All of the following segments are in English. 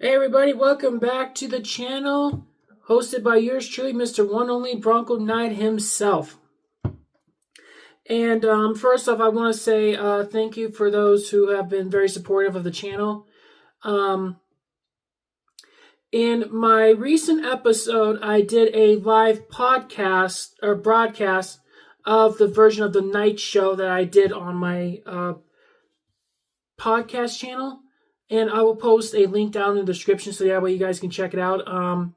Hey everybody, welcome back to the channel, hosted by yours truly, Mr. One Only Bronco Knight himself. And first off, I want to say thank you for those who have been very supportive of the channel. In my recent episode, I did a live podcast or broadcast of the version of the night show that I did on my podcast channel. And I will post a link down in the description so that way you guys can check it out. I'm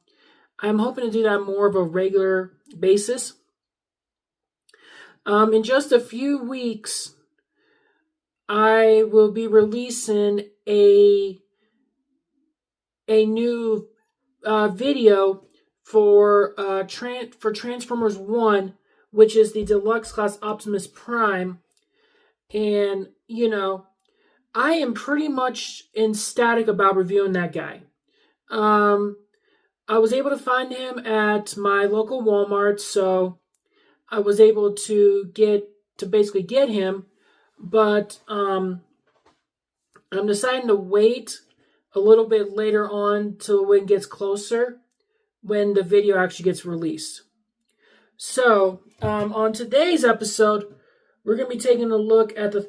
hoping to do that more of a regular basis. In just a few weeks, I will be releasing a new video for Transformers 1, which is the Deluxe Class Optimus Prime. And, I am pretty much ecstatic about reviewing that guy. I was able to find him at my local Walmart, so I was able to basically get him, but I'm deciding to wait a little bit later on till when it gets closer, when the video actually gets released. So, on today's episode, we're going to be taking a look at a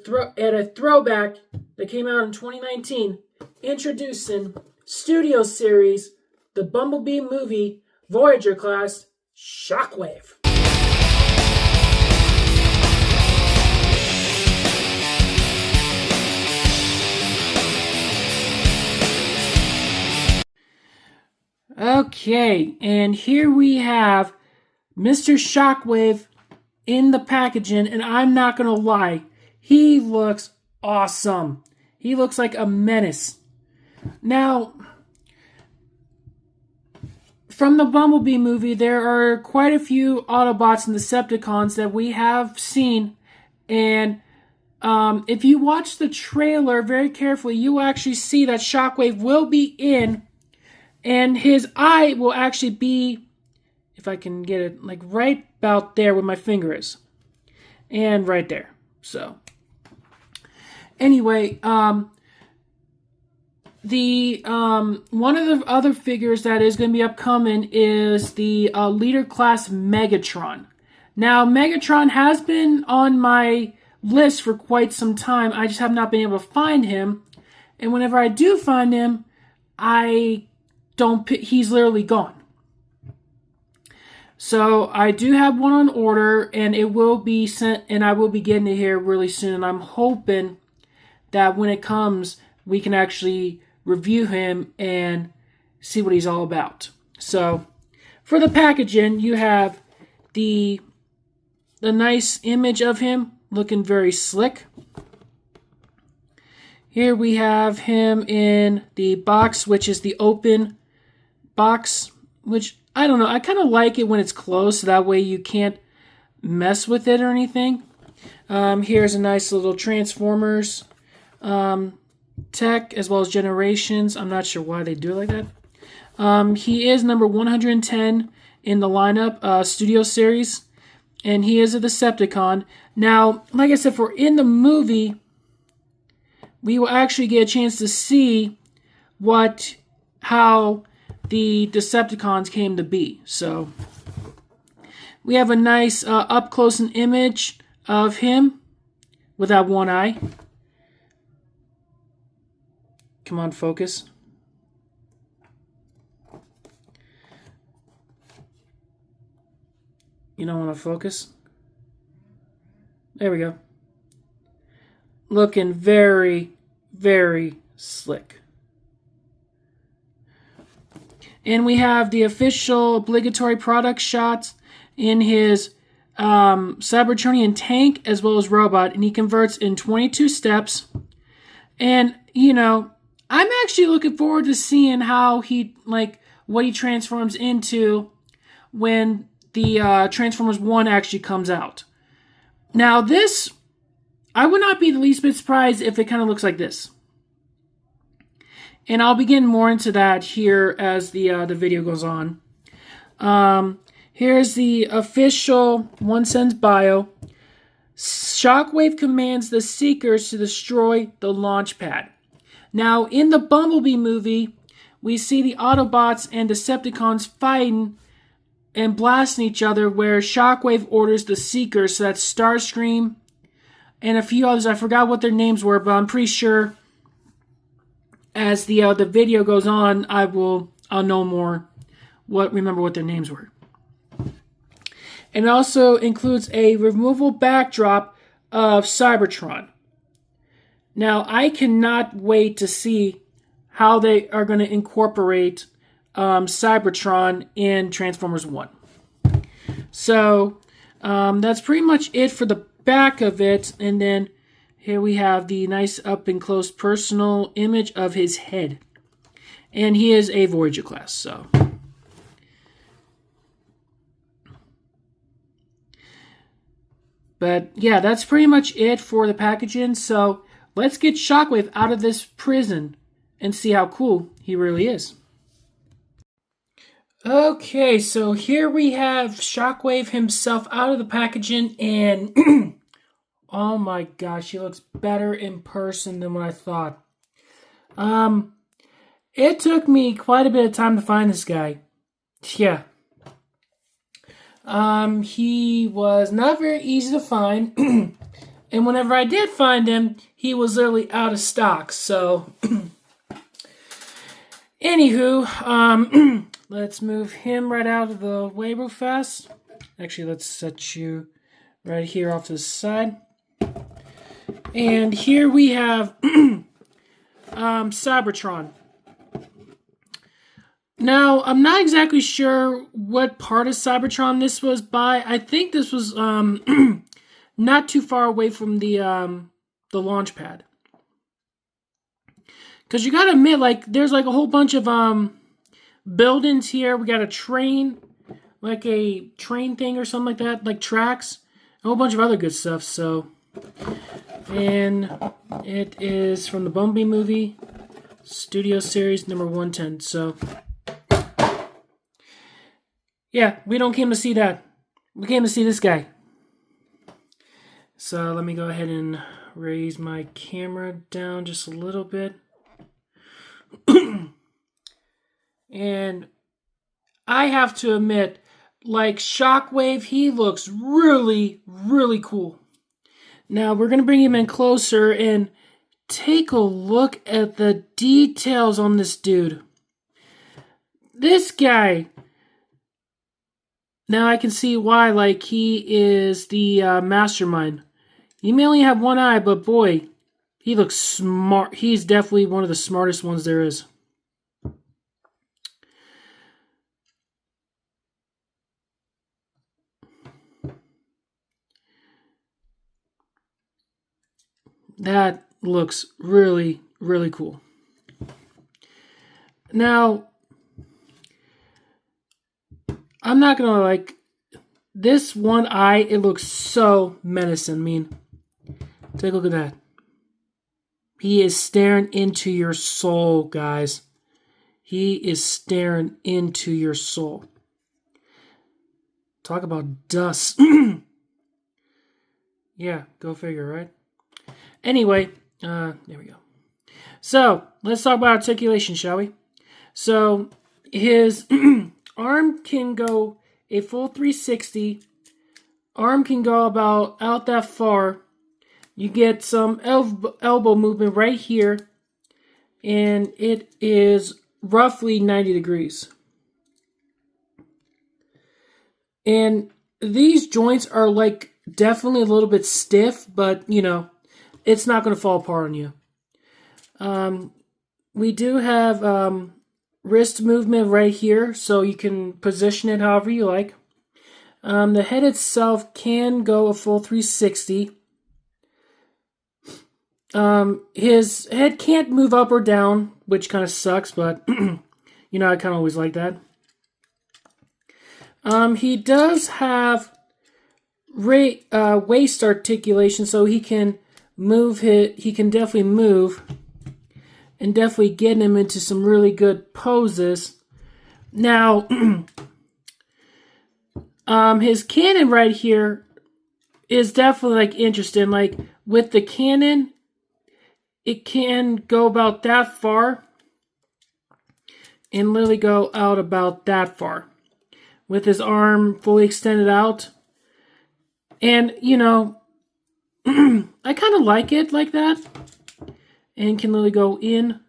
throwback that came out in 2019, introducing Studio Series, the Bumblebee movie, Voyager class, Shockwave. Okay, and here we have Mr. Shockwave in the packaging, and I'm not going to lie, he looks awesome. He looks like a menace. Now, from the Bumblebee movie, there are quite a few Autobots and Decepticons that we have seen, and if you watch the trailer very carefully, you will actually see that Shockwave will be in, and his eye will actually be, if I can get it like right about there where my finger is, and right there. So anyway, the one of the other figures that is going to be upcoming is the Leader Class Megatron. Now, Megatron has been on my list for quite some time. I just have not been able to find him, and whenever I do find him, he's literally gone. So I do have one on order, and it will be sent, and I will be getting it here really soon. And I'm hoping that when it comes, we can actually review him and see what he's all about. So for the packaging, you have the nice image of him looking very slick. Here we have him in the box, which is the open box, which I don't know. I kind of like it when it's closed, so that way you can't mess with it or anything. Here's a nice little Transformers tech, as well as Generations. I'm not sure why they do it like that. He is number 110 in the lineup, Studio Series, and he is a Decepticon. Now, like I said, for in the movie, we will actually get a chance to see how the Decepticons came to be. So we have a nice up close and image of him without one eye. Come on, focus. You don't want to focus? There we go. Looking very, very slick. And we have the official obligatory product shots in his Cybertronian tank as well as robot. And he converts in 22 steps. And, I'm actually looking forward to seeing how what he transforms into when the Transformers 1 actually comes out. Now this, I would not be the least bit surprised if it kind of looks like this. And I'll be getting more into that here as the video goes on. Here's the official 1 cent bio. Shockwave commands the Seekers to destroy the launch pad. Now, in the Bumblebee movie, we see the Autobots and Decepticons fighting and blasting each other, where Shockwave orders the Seekers, so that's Starscream and a few others. I forgot what their names were, but I'm pretty sure as the video goes on, I'll know more. Remember what their names were. And it also includes a removable backdrop of Cybertron. Now, I cannot wait to see how they are going to incorporate Cybertron in Transformers 1. So, that's pretty much it for the back of it. And then here we have the nice up-and-close personal image of his head. And he is a Voyager class, so... But yeah, that's pretty much it for the packaging. So let's get Shockwave out of this prison and see how cool he really is. Okay, so here we have Shockwave himself out of the packaging, and oh my gosh, he looks better in person than what I thought. It took me quite a bit of time to find this guy. Yeah. He was not very easy to find, and whenever I did find him, he was literally out of stock, so... Anywho, let's move him right out of the way real fast. Actually, let's set you right here off to the side. And here we have Cybertron. Now, I'm not exactly sure what part of Cybertron this was by. I think this was not too far away from the launch pad. Because you gotta admit, like, there's like a whole bunch of buildings here. We got a train, like a train thing or something like that, like tracks. A whole bunch of other good stuff, so. And it is from the Bumblebee movie, Studio Series number 110, so. Yeah, we don't came to see that. We came to see this guy. So let me go ahead and raise my camera down just a little bit. And I have to admit, like Shockwave, he looks really, really cool. Now we're going to bring him in closer and take a look at the details on this dude. This guy... Now I can see why, like, he is the mastermind. He may only have one eye, but boy, he looks smart. He's definitely one of the smartest ones there is. That looks really, really cool. Now... I'm not gonna like this one eye. It looks so menacing. I mean, take a look at that. He is staring into your soul, guys. He is staring into your soul. Talk about dust. Yeah, go figure, right? Anyway, there we go. So let's talk about articulation, shall we? So his arm can go a full 360. Arm can go about out that far. You get some elbow movement right here. And it is roughly 90 degrees. And these joints are like definitely a little bit stiff. But, you know, it's not going to fall apart on you. We do have... wrist movement right here, so you can position it however you like. The head itself can go a full 360. His head can't move up or down, which kind of sucks, but you know, I kind of always like that. He does have waist articulation, so he can move he can definitely move. And definitely getting him into some really good poses. Now, his cannon right here is definitely like interesting. Like with the cannon, it can go about that far. and literally go out about that far with his arm fully extended out. And, you know, I kind of like it like that. And can literally go in.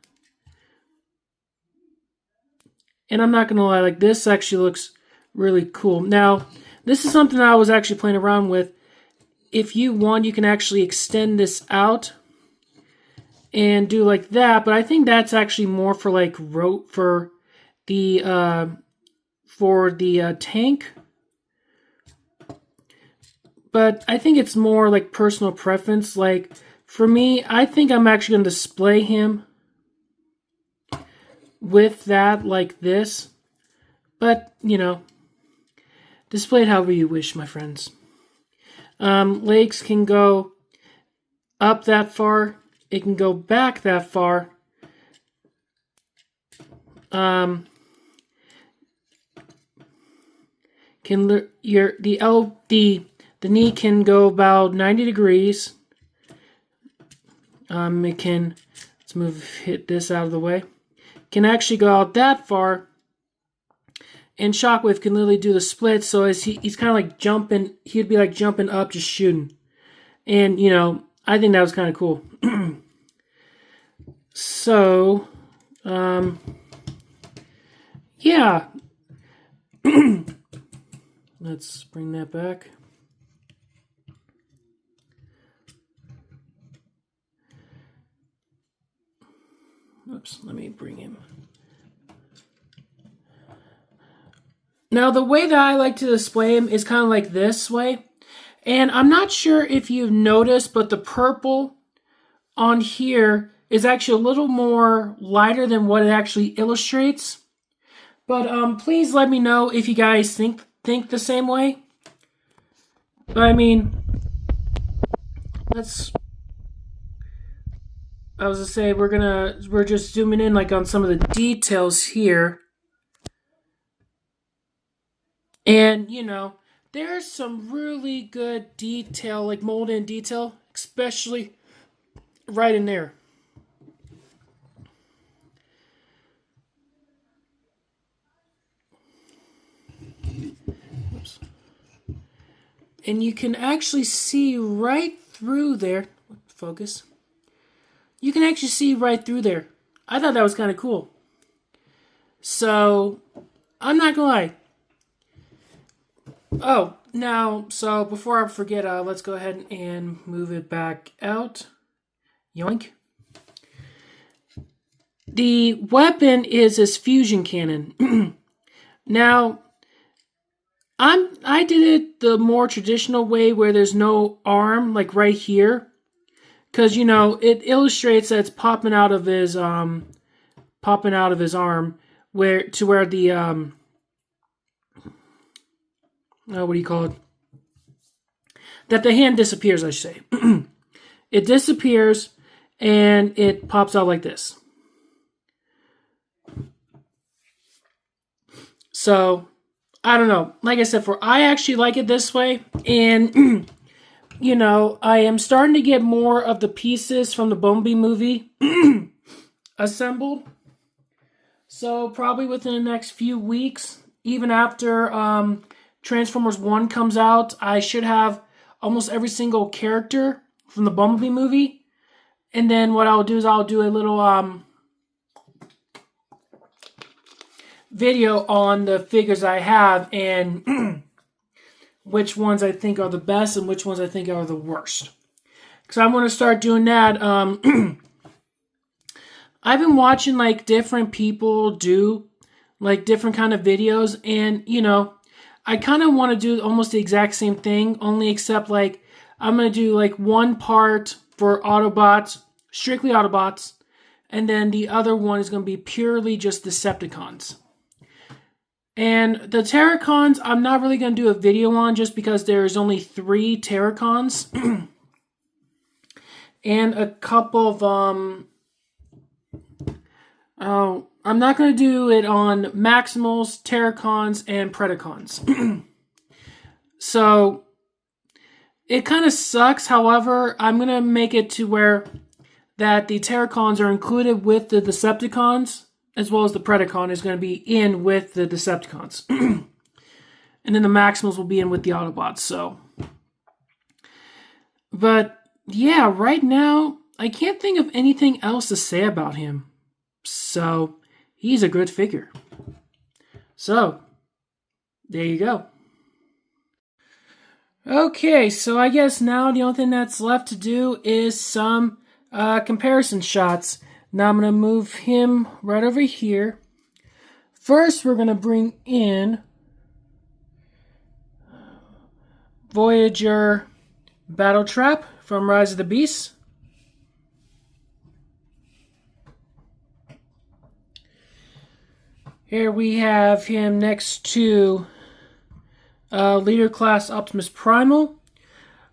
And I'm not going to lie, like this actually looks really cool. Now, this is something I was actually playing around with. If you want, you can actually extend this out and do like that. But I think that's actually more for like for the tank. But I think it's more like personal preference. Like for me, I think I'm actually going to display him with that like this. But, you know, display it however you wish, my friends. Legs can go up that far. It can go back that far. The knee can go about 90 degrees. It can, hit this out of the way. Can actually go out that far. And Shockwave can literally do the split, so as he's kind of like jumping, he'd be like jumping up, just shooting. And, you know, I think that was kind of cool. So, yeah. Let's bring that back. Oops, let me bring him. Now, the way that I like to display him is kind of like this way. And I'm not sure if you've noticed, but the purple on here is actually a little more lighter than what it actually illustrates. But please let me know if you guys think the same way. But I mean, I was gonna say we're just zooming in like on some of the details here. And, you know, there's some really good detail, like mold-in detail, especially right in there. Oops. And you can actually see right through there. Focus. You can actually see right through there. I thought that was kind of cool. So, I'm not gonna lie. Oh, now, so before I forget, let's go ahead and move it back out. Yoink. The weapon is his fusion cannon. Now, I did it the more traditional way where there's no arm, like right here. Because, you know, it illustrates that it's popping out of his arm, where the, what do you call it? That the hand disappears, I should say. It disappears, and it pops out like this. So, I don't know. Like I said, I actually like it this way, and, you know, I am starting to get more of the pieces from the Bumblebee movie assembled. So, probably within the next few weeks, even after Transformers 1 comes out, I should have almost every single character from the Bumblebee movie. And then what I'll do is I'll do a little video on the figures I have and which ones I think are the best and which ones I think are the worst. Because I want to start doing that. I've been watching like different people do like different kind of videos, and you know, I kind of want to do almost the exact same thing, only except like I'm going to do like one part for Autobots, strictly Autobots, and then the other one is going to be purely just Decepticons. And the Terracons, I'm not really going to do a video on just because there's only 3 Terracons. And a couple of, I'm not going to do it on Maximals, Terracons, and Predacons. So, it kind of sucks. However, I'm going to make it to where that the Terracons are included with the Decepticons as well as the Predacon, is going to be in with the Decepticons. And then the Maximals will be in with the Autobots, so. But, yeah, right now, I can't think of anything else to say about him. So, he's a good figure. So, there you go. Okay, so I guess now the only thing that's left to do is some comparison shots. Now I'm going to move him right over here. First, we're going to bring in Voyager Battle Trap from Rise of the Beasts. Here we have him next to Leader Class Optimus Primal,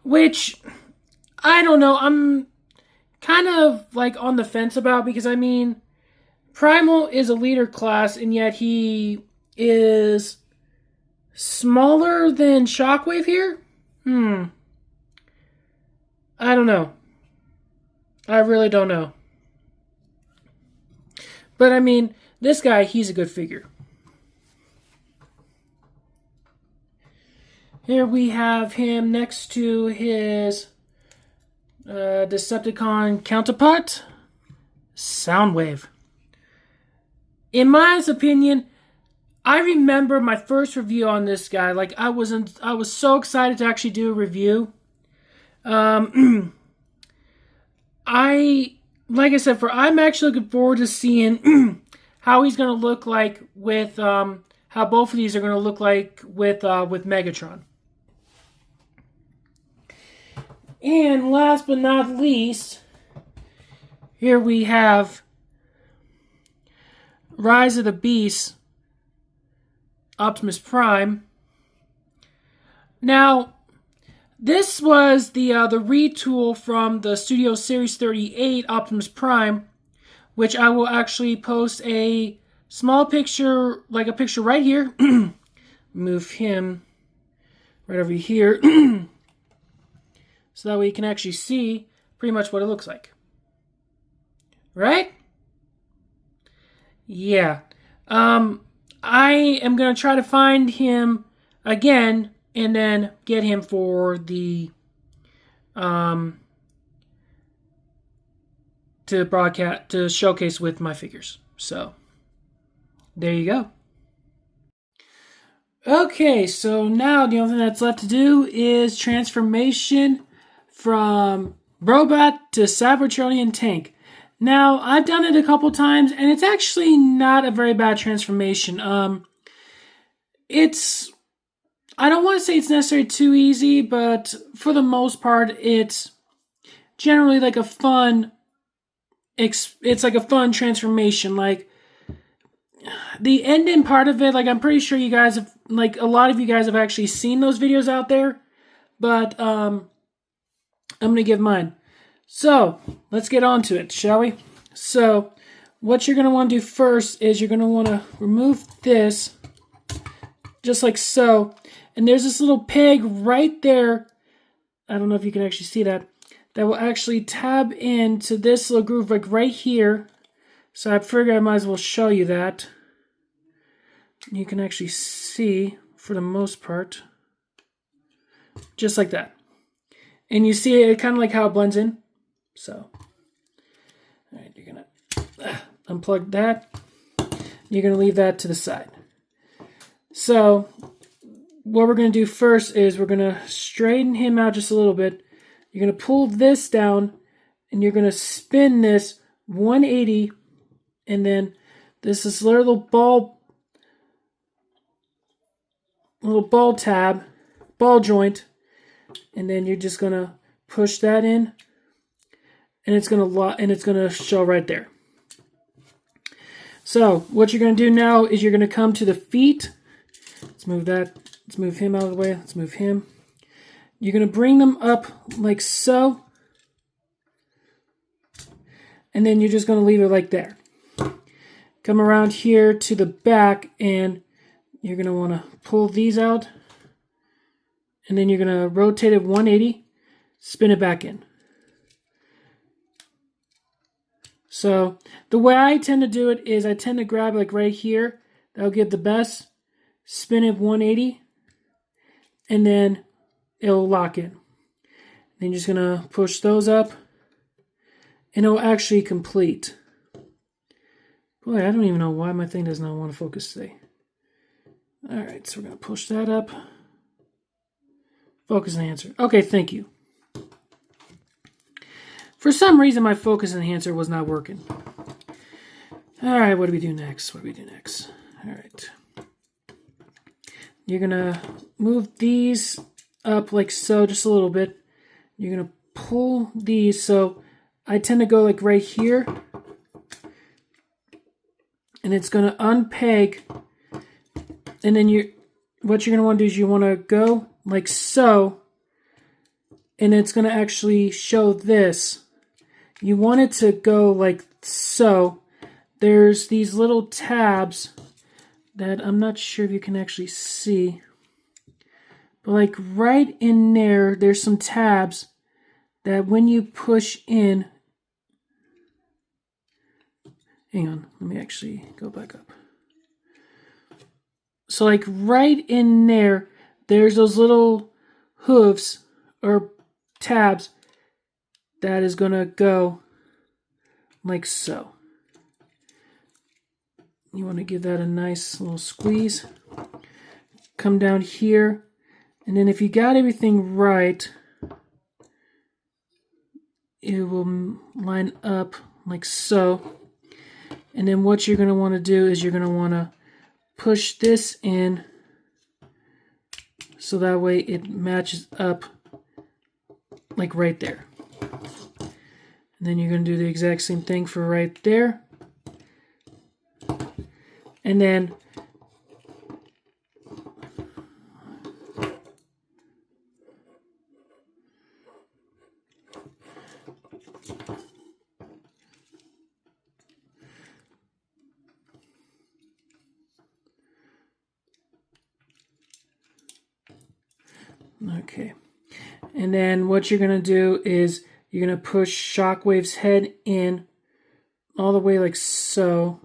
which, I don't know, I'm kind of like on the fence about, because I mean, Primal is a leader class, and yet he is smaller than Shockwave here? I don't know. I really don't know. But I mean, this guy, he's a good figure. Here we have him next to his Decepticon counterpart, Soundwave. In my opinion, I remember my first review on this guy. Like, I was so excited to actually do a review. Like I said, I'm actually looking forward to seeing how he's going to look like with how both of these are going to look like with Megatron. And last but not least, here we have Rise of the Beasts, Optimus Prime. Now, this was the retool from the Studio Series 38 Optimus Prime, which I will actually post a small picture, like a picture right here. Move him right over here. So that way you can actually see pretty much what it looks like. Right? Yeah. I am going to try to find him again and then get him for the to showcase with my figures. So there you go. Okay, so now the only thing that's left to do is transformation from robot to Cybertronian tank. Now, I've done it a couple times, and it's actually not a very bad transformation. I don't want to say it's necessarily too easy, but for the most part, it's generally like a fun, it's like a fun transformation. Like, the ending part of it, like, I'm pretty sure you guys have, like, a lot of you guys have actually seen those videos out there, but, I'm going to give mine. So, let's get on to it, shall we? So, what you're going to want to do first is you're going to want to remove this, just like so. And there's this little peg right there. I don't know if you can actually see that. That will actually tab into this little groove, like right here. So I figured I might as well show you that. You can actually see, for the most part, just like that. And you see it kind of like how it blends in. So, all right, you're going to unplug that. You're going to leave that to the side. So, what we're going to do first is we're going to straighten him out just a little bit. You're going to pull this down, and you're going to spin this 180, and then this little ball joint, and then you're just going to push that in, and it's going to show right there. So what you're going to do now is you're going to come to the feet. Let's move that. Let's move him out of the way. Let's move him. You're going to bring them up like so, and then you're just going to leave it like there. Come around here to the back, and you're going to want to pull these out, and then you're going to rotate it 180, spin it back in. So the way I tend to do it is I tend to grab like right here. That'll give the best. Spin it 180. And then it'll lock in. Then you're just going to push those up. And it'll actually complete. Boy, I don't even know why my thing does not want to focus today. Alright, so we're going to push that up. Focus enhancer. Okay, thank you. For some reason, my focus enhancer was not working. Alright, what do we do next? Alright. You're going to move these up like so, just a little bit. You're going to pull these. So I tend to go like right here. And it's going to unpeg. And then what you're going to want to do is you want to go like so. And it's going to actually show this. You want it to go like so. There's these little tabs that I'm not sure if you can actually see. But like right in there, there's some tabs that when you push in, hang on, let me actually go back up. So like right in there, there's those little hooves or tabs that is going to go like so. You want to give that a nice little squeeze. Come down here. And then if you got everything right, it will line up like so. And then what you're going to want to do is you're going to want to push this in so that way it matches up like right there. And then you're going to do the exact same thing for right there. And then okay. And then what you're going to do is you're going to push Shockwave's head in all the way like so.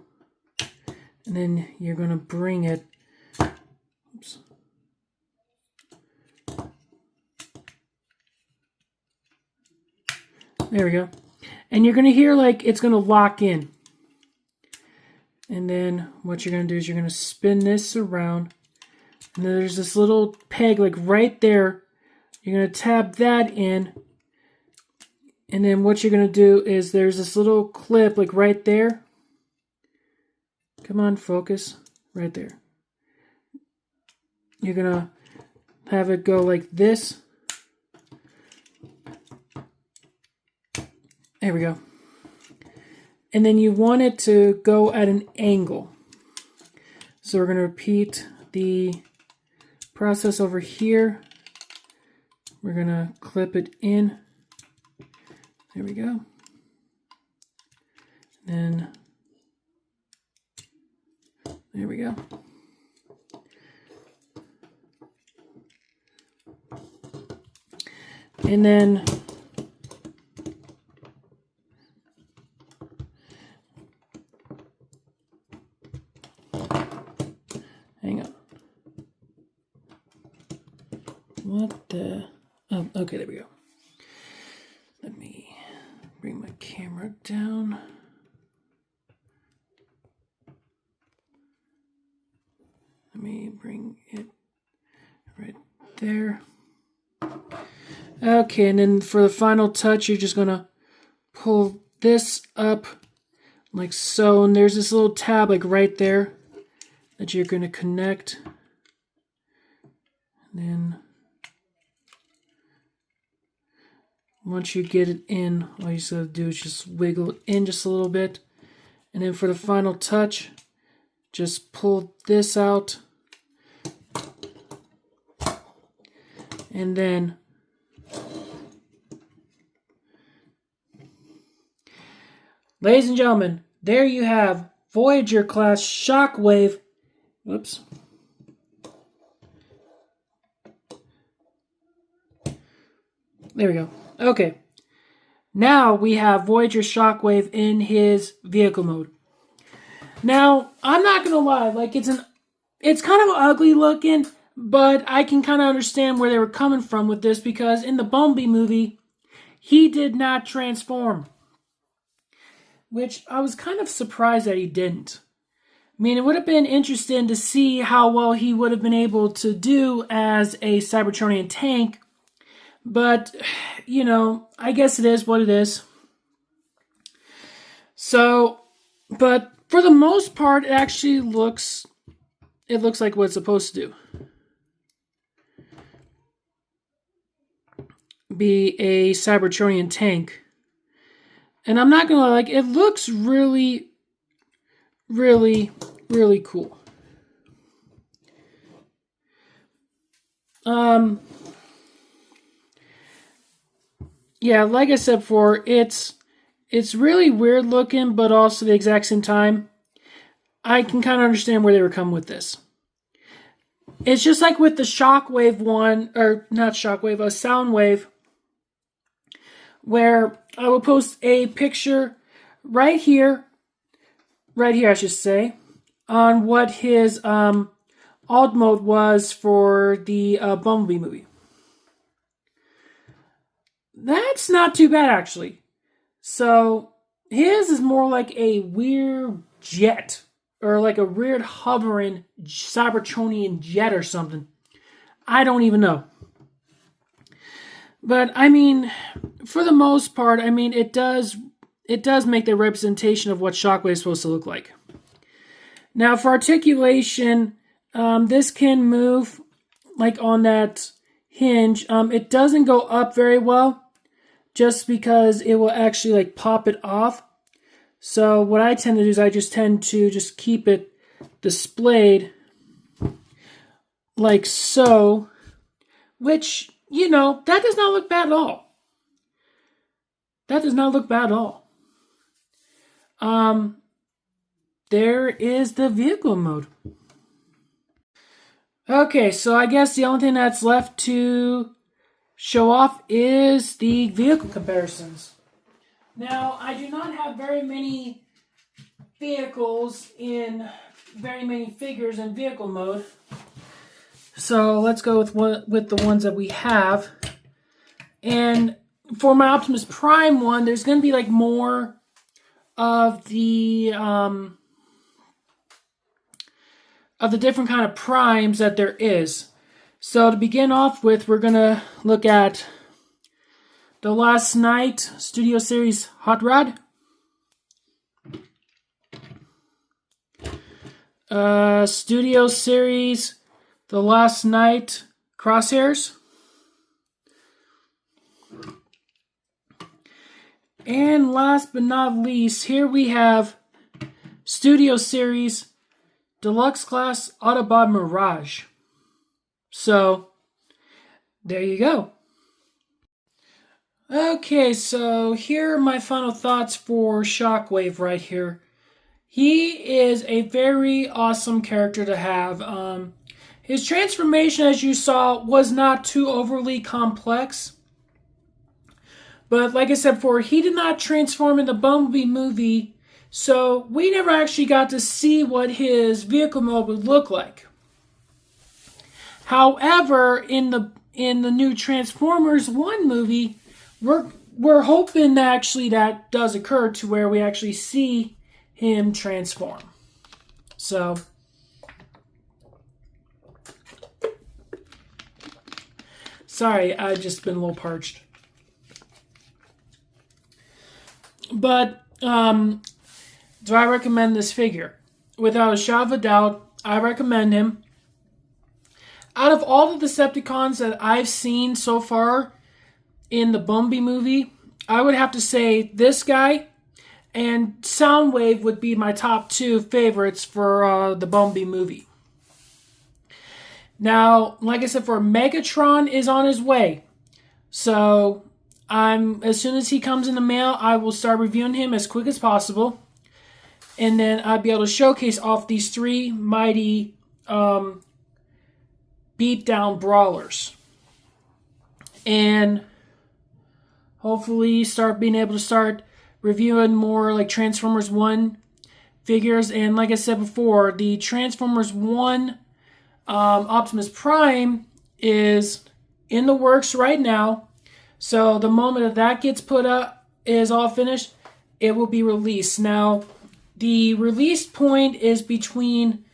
And then you're going to bring it. Oops. There we go. And you're going to hear like it's going to lock in. And then what you're going to do is you're going to spin this around. And then there's this little peg like right there. You're going to tab that in. And then what you're going to do is there's this little clip like right there. Come on, focus. Right there. You're going to have it go like this. There we go. And then you want it to go at an angle. So we're going to repeat the process over here. We're going to clip it in. There we go. Then there we go. And then hang on. What the? Oh, okay, there we go. Let me bring my camera down. Let me bring it right there. Okay, and then for the final touch, you're just going to pull this up like so. And there's this little tab like right there that you're going to connect. And then once you get it in, all you just got to do is just wiggle it in just a little bit. And then for the final touch, just pull this out. And then ladies and gentlemen, there you have Voyager class Shockwave. Whoops. There we go. Okay. Now we have Voyager Shockwave in his vehicle mode. Now, I'm not going to lie, like it's kind of ugly looking, but I can kind of understand where they were coming from with this, because in the Bumblebee movie, he did not transform, which I was kind of surprised that he didn't. I mean, it would have been interesting to see how well he would have been able to do as a Cybertronian tank, but, you know, I guess it is what it is. So, but for the most part, it actually looks like what it's supposed to do. Be a Cybertronian tank. And I'm not going to lie, like, it looks really, really, really cool. Yeah, like I said before, it's really weird looking, but also at the exact same time, I can kind of understand where they were coming with this. It's just like with the Shockwave one, or not Shockwave, a Soundwave, where I will post a picture right here I should say, on what his alt mode was for the Bumblebee movie. That's not too bad, actually. So, his is more like a weird jet, or like a weird hovering Cybertronian jet or something. I don't even know. But, I mean, for the most part, I mean, it does make the representation of what Shockwave is supposed to look like. Now, for articulation, this can move, like on that hinge. It doesn't go up very well, just because it will actually like pop it off. So what I tend to do is I just tend to just keep it displayed like so, which, you know, that does not look bad at all. That does not look bad at all. There is the vehicle mode. Okay, so I guess the only thing that's left to show off is the vehicle comparisons. Now, I do not have very many vehicles in very many figures in vehicle mode. So let's go with the ones that we have. And for my Optimus Prime one, there's going to be like more of the different kind of primes that there is. So to begin off with, we're going to look at the Last Night Studio Series Hot Rod. Studio Series The Last Night Crosshairs. And last but not least, here we have Studio Series Deluxe Class Autobot Mirage. So, there you go. Okay, so here are my final thoughts for Shockwave right here. He is a very awesome character to have. His transformation, as you saw, was not too overly complex. But like I said before, he did not transform in the Bumblebee movie, so we never actually got to see what his vehicle mode would look like. However, in the new Transformers 1 movie, we're hoping that actually that does occur to where we actually see him transform. So, sorry, I've just been a little parched. But, do I recommend this figure? Without a shadow of a doubt, I recommend him. Out of all the Decepticons that I've seen so far in the Bumblebee movie, I would have to say this guy and Soundwave would be my top two favorites for the Bumblebee movie. Now, like I said, for Megatron is on his way. So, as soon as he comes in the mail, I will start reviewing him as quick as possible. And then I'll be able to showcase off these three mighty beatdown brawlers. And hopefully start being able to start reviewing more like Transformers 1 figures. And like I said before, the Transformers 1 Optimus Prime is in the works right now. So the moment that gets put up, is all finished, it will be released. Now, the release point is between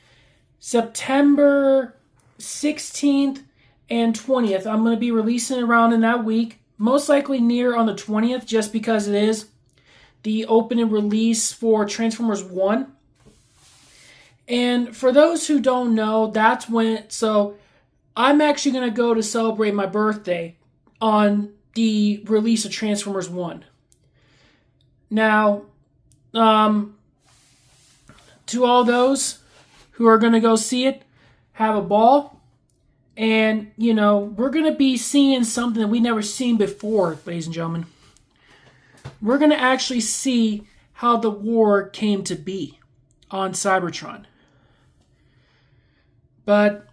September 16th and 20th. I'm going to be releasing it around in that week. Most likely near on the 20th, just because it is the opening release for Transformers 1. And for those who don't know, that's when... So, I'm actually going to go to celebrate my birthday on the release of Transformers 1. Now, to all those who are going to go see it, have a ball. And, we're going to be seeing something that we've never seen before, ladies and gentlemen. We're going to actually see how the war came to be on Cybertron. But,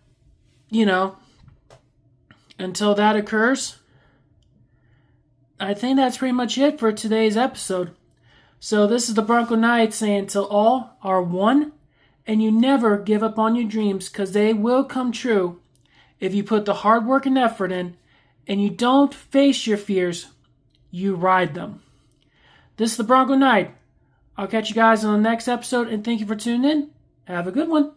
until that occurs, I think that's pretty much it for today's episode. So this is the Bronco Knight saying till all are one, and you never give up on your dreams, because they will come true if you put the hard work and effort in, and you don't face your fears, you ride them. This is the Bronco Knight. I'll catch you guys on the next episode, and thank you for tuning in. Have a good one.